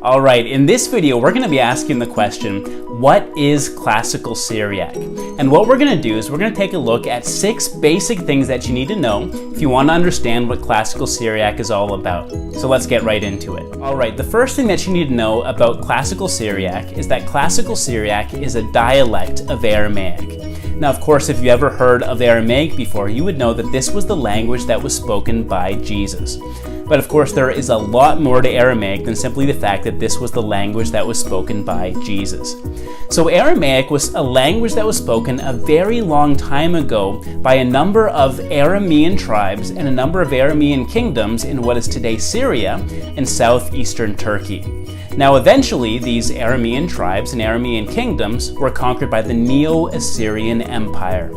All right, in this video, we're going to be asking the question, what is Classical Syriac? And what we're going to do is we're going to take a look at 6 basic things that you need to know if you want to understand what Classical Syriac is all about. So let's get right into it. All right, the first thing that you need to know about Classical Syriac is that Classical Syriac is a dialect of Aramaic. Now, of course, if you ever heard of Aramaic before, you would know that this was the language that was spoken by Jesus. But of course, there is a lot more to Aramaic than simply the fact that this was the language that was spoken by Jesus. So Aramaic was a language that was spoken a very long time ago by a number of Aramean tribes and a number of Aramean kingdoms in what is today Syria and southeastern Turkey. Now, eventually, these Aramean tribes and Aramean kingdoms were conquered by the Neo-Assyrian Empire.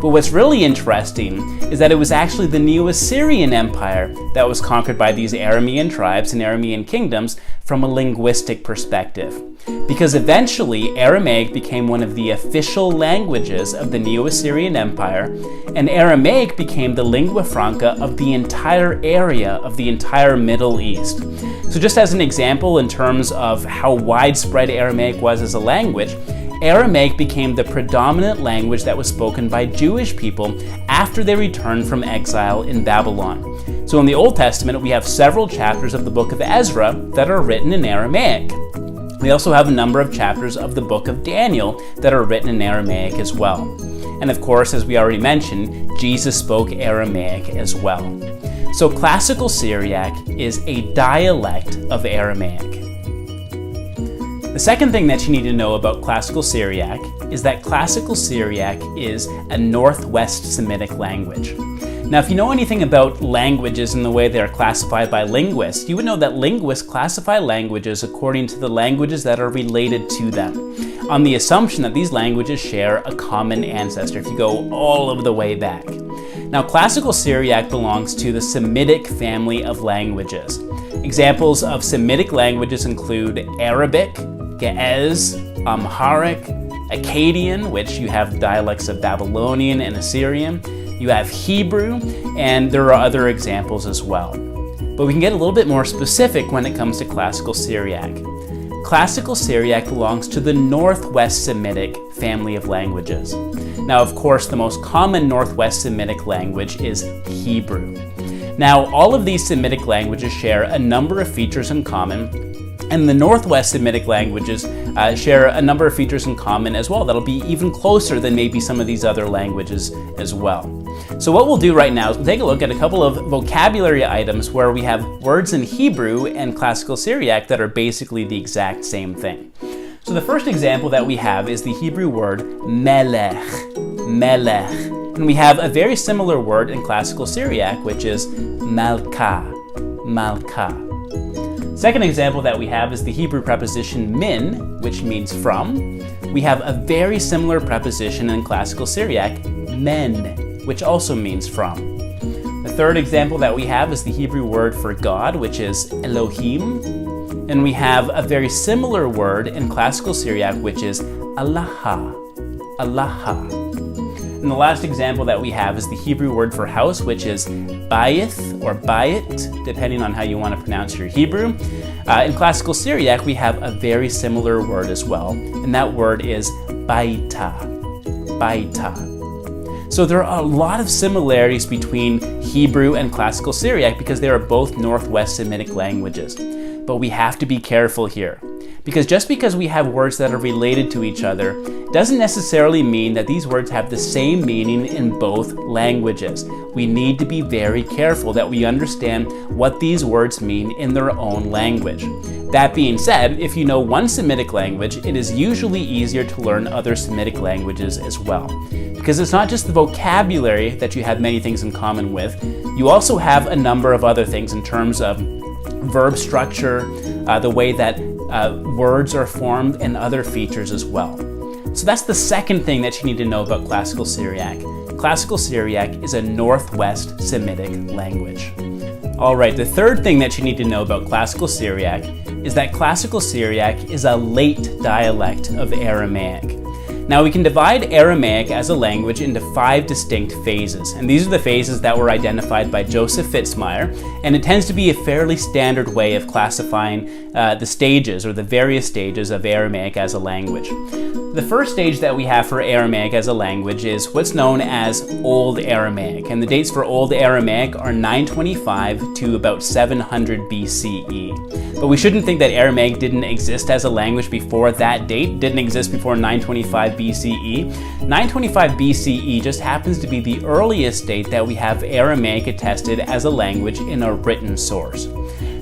But what's really interesting is that it was actually the Neo-Assyrian Empire that was conquered by these Aramean tribes and Aramean kingdoms from a linguistic perspective. Because eventually, Aramaic became one of the official languages of the Neo-Assyrian Empire, and Aramaic became the lingua franca of the entire area of the entire Middle East. So just as an example in terms of how widespread Aramaic was as a language, Aramaic became the predominant language that was spoken by Jewish people after they returned from exile in Babylon. So in the Old Testament, we have several chapters of the book of Ezra that are written in Aramaic. We also have a number of chapters of the book of Daniel that are written in Aramaic as well. And of course, as we already mentioned, Jesus spoke Aramaic as well. So Classical Syriac is a dialect of Aramaic. The second thing that you need to know about Classical Syriac is that Classical Syriac is a Northwest Semitic language. Now, if you know anything about languages and the way they are classified by linguists, you would know that linguists classify languages according to the languages that are related to them, on the assumption that these languages share a common ancestor if you go all of the way back. Now, Classical Syriac belongs to the Semitic family of languages. Examples of Semitic languages include Arabic, Ge'ez, Amharic, Akkadian, which you have dialects of Babylonian and Assyrian. You have Hebrew, and there are other examples as well. But we can get a little bit more specific when it comes to Classical Syriac. Classical Syriac belongs to the Northwest Semitic family of languages. Now, of course, the most common Northwest Semitic language is Hebrew. Now, all of these Semitic languages share a number of features in common, and the Northwest Semitic languages share a number of features in common as well that'll be even closer than maybe some of these other languages as well. So what we'll do right now is we'll take a look at a couple of vocabulary items where we have words in Hebrew and Classical Syriac that are basically the exact same thing. So the first example that we have is the Hebrew word melech, melech. And we have a very similar word in Classical Syriac, which is malka, malka. Second example that we have is the Hebrew preposition min, which means from. We have a very similar preposition in Classical Syriac, men, which also means from. The third example that we have is the Hebrew word for God, which is Elohim. And we have a very similar word in Classical Syriac, which is Allaha, Allaha. And the last example that we have is the Hebrew word for house, which is bayith or bayit, depending on how you want to pronounce your Hebrew. In Classical Syriac, we have a very similar word as well, and that word is baita, baita. So there are a lot of similarities between Hebrew and Classical Syriac because they are both Northwest Semitic languages. But we have to be careful here, because just because we have words that are related to each other doesn't necessarily mean that these words have the same meaning in both languages. We need to be very careful that we understand what these words mean in their own language. That being said, if you know one Semitic language, it is usually easier to learn other Semitic languages as well. Because it's not just the vocabulary that you have many things in common with, you also have a number of other things in terms of verb structure, the way that words are formed, and other features as well. So that's the second thing that you need to know about Classical Syriac. Classical Syriac is a Northwest Semitic language. All right, the third thing that you need to know about Classical Syriac is that Classical Syriac is a late dialect of Aramaic. Now we can divide Aramaic as a language into 5 distinct phases, and these are the phases that were identified by Joseph Fitzmyer, and it tends to be a fairly standard way of classifying the stages or the various stages of Aramaic as a language. The first stage that we have for Aramaic as a language is what's known as Old Aramaic, and the dates for Old Aramaic are 925 to about 700 BCE. But we shouldn't think that Aramaic didn't exist as a language before that date, didn't exist before 925 BCE. 925 BCE just happens to be the earliest date that we have Aramaic attested as a language in a written source.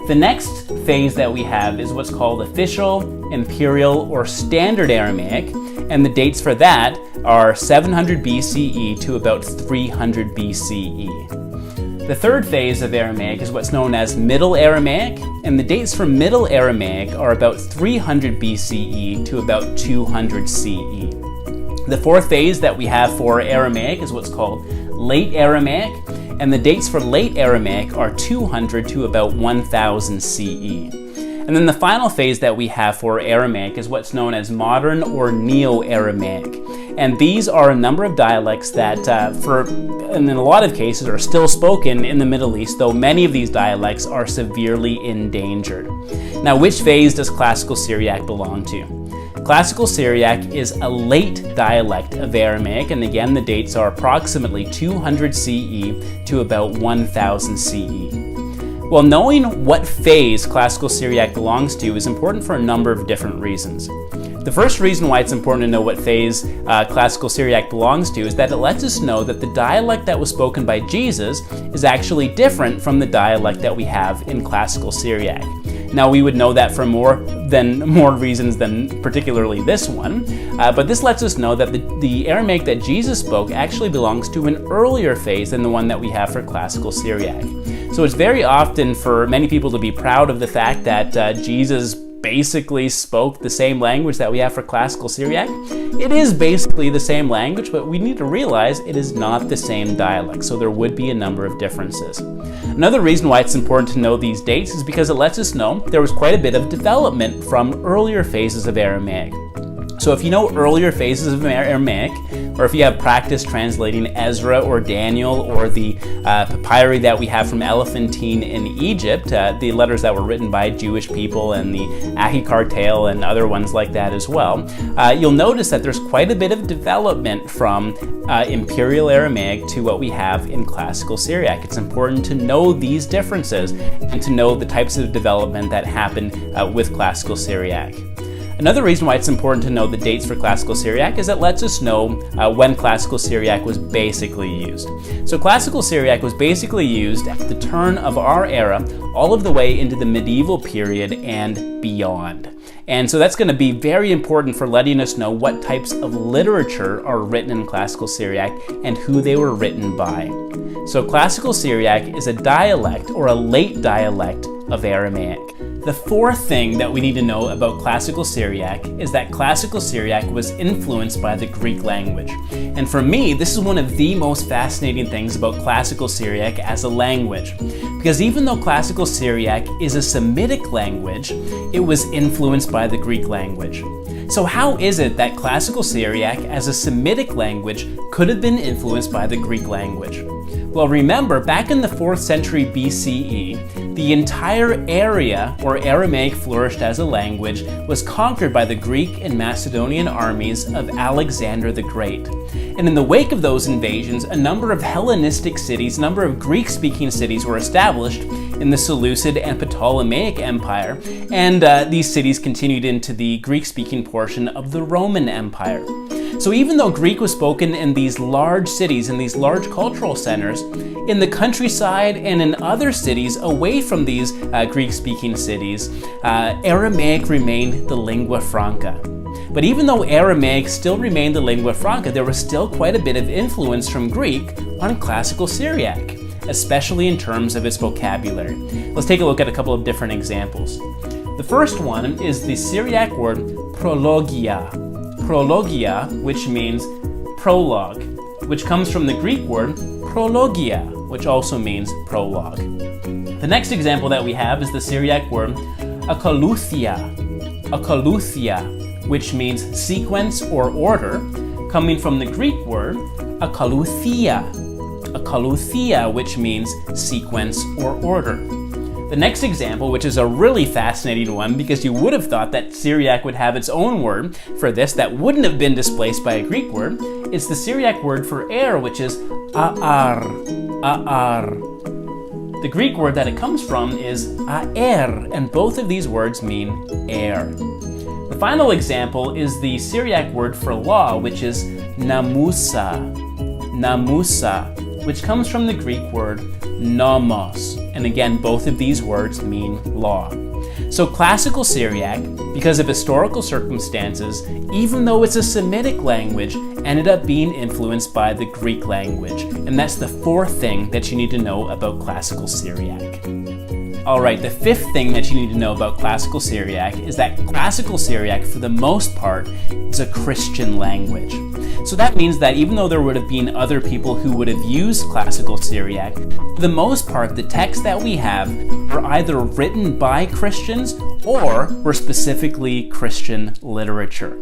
The next phase that we have is what's called official, imperial, or standard Aramaic, and the dates for that are 700 BCE to about 300 BCE. The third phase of Aramaic is what's known as Middle Aramaic, and the dates for Middle Aramaic are about 300 BCE to about 200 CE. The fourth phase that we have for Aramaic is what's called Late Aramaic, and the dates for Late Aramaic are 200 to about 1000 CE. And then the final phase that we have for Aramaic is what's known as Modern or Neo-Aramaic. And these are a number of dialects that, and in a lot of cases, are still spoken in the Middle East, though many of these dialects are severely endangered. Now, which phase does Classical Syriac belong to? Classical Syriac is a late dialect of Aramaic, and again, the dates are approximately 200 CE to about 1000 CE. Well, knowing what phase Classical Syriac belongs to is important for a number of different reasons. The first reason why it's important to know what phase Classical Syriac belongs to is that it lets us know that the dialect that was spoken by Jesus is actually different from the dialect that we have in Classical Syriac. Now, we would know that for more reasons than particularly this one, but this lets us know that the Aramaic that Jesus spoke actually belongs to an earlier phase than the one that we have for Classical Syriac. So it's very often for many people to be proud of the fact that Jesus basically spoke the same language that we have for Classical Syriac. It is basically the same language, but we need to realize it is not the same dialect, so there would be a number of differences. Another reason why it's important to know these dates is because it lets us know there was quite a bit of development from earlier phases of Aramaic. So if you know earlier phases of Aramaic, or if you have practiced translating Ezra or Daniel or the papyri that we have from Elephantine in Egypt, the letters that were written by Jewish people, and the Ahikartel and other ones like that as well, you'll notice that there's quite a bit of development from Imperial Aramaic to what we have in Classical Syriac. It's important to know these differences and to know the types of development that happened with Classical Syriac. Another reason why it's important to know the dates for Classical Syriac is it lets us know when Classical Syriac was basically used. So Classical Syriac was basically used at the turn of our era all of the way into the medieval period and beyond. And so that's going to be very important for letting us know what types of literature are written in Classical Syriac and who they were written by. So Classical Syriac is a dialect or a late dialect of Aramaic. The fourth thing that we need to know about Classical Syriac is that Classical Syriac was influenced by the Greek language. And for me, this is one of the most fascinating things about Classical Syriac as a language. Because even though Classical Syriac is a Semitic language, it was influenced by the Greek language. So how is it that Classical Syriac as a Semitic language could have been influenced by the Greek language? Well, remember, back in the 4th century BCE, the entire area where Aramaic flourished as a language was conquered by the Greek and Macedonian armies of Alexander the Great. And in the wake of those invasions, a number of Hellenistic cities, a number of Greek-speaking cities were established in the Seleucid and Ptolemaic Empire, and these cities continued into the Greek-speaking portion of the Roman Empire. So even though Greek was spoken in these large cities, in these large cultural centers, in the countryside and in other cities away from these Greek-speaking cities, Aramaic remained the lingua franca. But even though Aramaic still remained the lingua franca, there was still quite a bit of influence from Greek on Classical Syriac, especially in terms of its vocabulary. Let's take a look at a couple of different examples. The first one is the Syriac word prologia. Prologia, which means prologue, which comes from the Greek word prologia, which also means prologue. The next example that we have is the Syriac word akoluthia. Akoluthia, which means sequence or order, coming from the Greek word akouthia, which means sequence or order. The next example, which is a really fascinating one because you would have thought that Syriac would have its own word for this that wouldn't have been displaced by a Greek word, is the Syriac word for air, which is aar. The Greek word that it comes from is aer, and both of these words mean air. The final example is the Syriac word for law, which is namusa, which comes from the Greek word nomos. And again, both of these words mean law. So classical Syriac, because of historical circumstances, even though it's a Semitic language, ended up being influenced by the Greek language. And that's the fourth thing that you need to know about classical Syriac. All right, the fifth thing that you need to know about classical Syriac is that classical Syriac, for the most part, is a Christian language. So that means that even though there would have been other people who would have used classical Syriac, for the most part, the texts that we have were either written by Christians or were specifically Christian literature.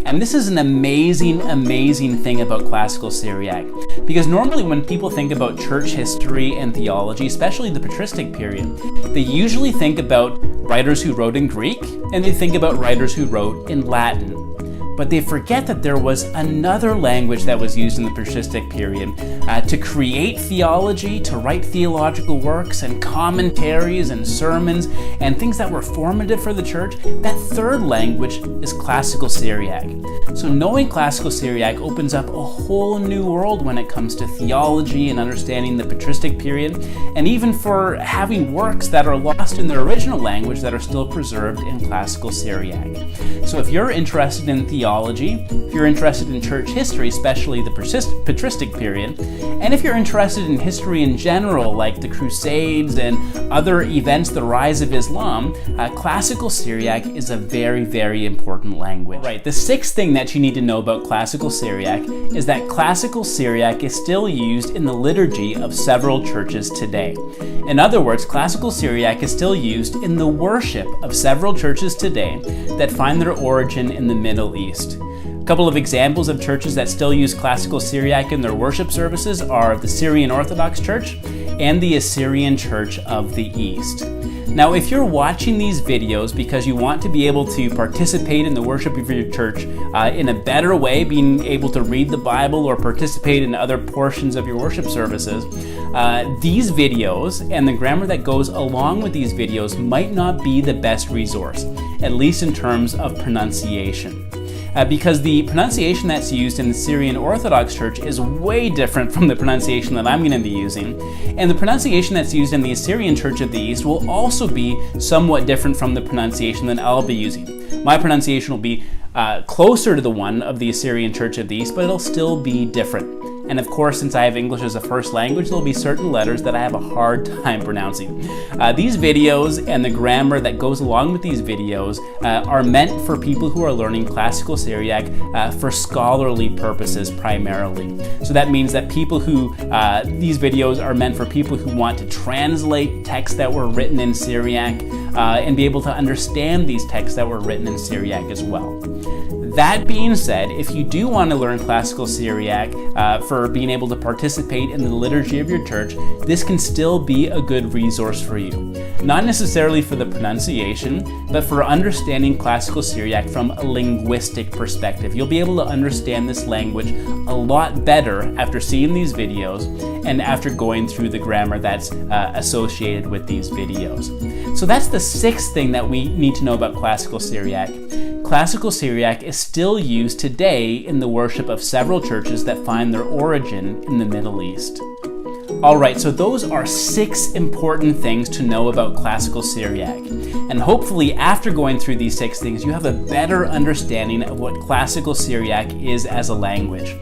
And this is an amazing, amazing thing about classical Syriac, because normally when people think about church history and theology, especially the patristic period, they usually think about writers who wrote in Greek, and they think about writers who wrote in Latin. But they forget that there was another language that was used in the patristic period to create theology, to write theological works and commentaries and sermons and things that were formative for the church. That third language is classical Syriac. So knowing classical Syriac opens up a whole new world when it comes to theology and understanding the patristic period, and even for having works that are lost in their original language that are still preserved in classical Syriac. So if you're interested in theology, if you're interested in church history, especially the patristic period, and if you're interested in history in general, like the Crusades and other events, the rise of Islam, classical Syriac is a very, very important language. Right, the sixth thing that you need to know about classical Syriac is that classical Syriac is still used in the liturgy of several churches today. In other words, classical Syriac is still used in the worship of several churches today that find their origin in the Middle East. A couple of examples of churches that still use classical Syriac in their worship services are the Syrian Orthodox Church and the Assyrian Church of the East. Now, if you're watching these videos because you want to be able to participate in the worship of your church in a better way, being able to read the Bible or participate in other portions of your worship services, these videos and the grammar that goes along with these videos might not be the best resource, at least in terms of pronunciation. Because the pronunciation that's used in the Syrian Orthodox Church is way different from the pronunciation that I'm going to be using. And the pronunciation that's used in the Assyrian Church of the East will also be somewhat different from the pronunciation that I'll be using. My pronunciation will be closer to the one of the Assyrian Church of the East, but it'll still be different. And of course, since I have English as a first language, there'll be certain letters that I have a hard time pronouncing. These videos and the grammar that goes along with these videos are meant for people who are learning classical Syriac for scholarly purposes primarily. So that means that these videos are meant for people who want to translate texts that were written in Syriac and be able to understand these texts that were written in Syriac as well. That being said, if you do want to learn classical Syriac for being able to participate in the liturgy of your church, this can still be a good resource for you. Not necessarily for the pronunciation, but for understanding classical Syriac from a linguistic perspective. You'll be able to understand this language a lot better after seeing these videos and after going through the grammar that's associated with these videos. So that's the sixth thing that we need to know about classical Syriac. Classical Syriac is still used today in the worship of several churches that find their origin in the Middle East. Alright, so those are 6 important things to know about classical Syriac. And hopefully after going through these 6 things, you have a better understanding of what classical Syriac is as a language.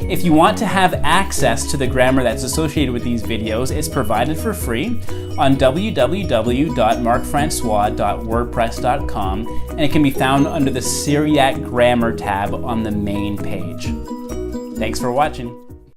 If you want to have access to the grammar that's associated with these videos, it's provided for free on www.markfrancois.wordpress.com, and it can be found under the Syriac Grammar tab on the main page. Thanks for watching.